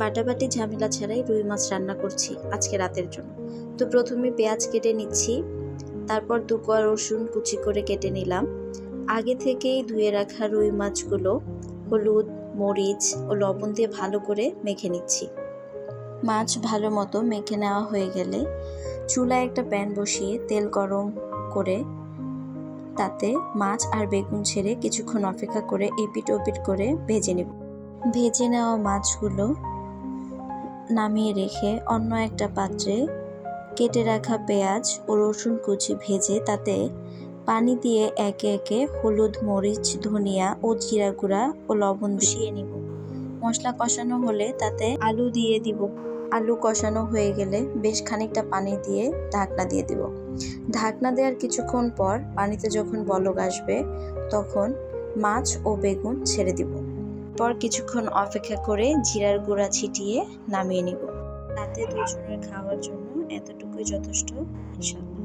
বাটাবাটি ঝামেলা ছাড়াই রুই মাছ রান্না করছি আজকে রাতের জন্য। তো প্রথমে পেঁয়াজ কেটে নিচ্ছি, তারপর 2 কোয়া রসুন কুচি করে কেটে নিলাম। আগে থেকেই ধুয়ে রাখা রুই মাছগুলো হলুদ, মরিচ ও লবণ দিয়ে ভালো করে মেখে নিচ্ছি। মাছ ভালো মতো মেখে নেওয়া হয়ে গেলে চুলায় একটা প্যান বসিয়ে তেল গরম করে তাতে মাছ আর বেগুন ছেড়ে কিছুক্ষণ অপেক্ষা করে এপিট ওপিট করে ভেজে নেব। ভেজে নেওয়া মাছগুলো নামিয়ে রেখে অন্য একটা পাত্রে কেটে রাখা পেঁয়াজ ও রসুন কুচি ভেজে তাতে পানি দিয়ে একে একে হলুদ, মরিচ, ধনিয়া ও জিরা গুঁড়া ও লবণ মিশিয়ে নিব। মশলা কষানো হলে তাতে আলু দিয়ে দিব। আলু কষানো হয়ে গেলে বেশ খানিকটা পানি দিয়ে ঢাকনা দিয়ে দিব। ঢাকনা দেওয়ার কিছুক্ষণ পর পানিতে যখন বলক আসবে তখন মাছ ও বেগুন ছেড়ে দিব। পর কিছুক্ষণ অপেক্ষা করে জিরার গুঁড়া ছিটিয়ে নামিয়ে নিব। রাতে দুজনের খাওয়ার জন্য এতটুকুই যথেষ্ট ইনশাআল্লাহ।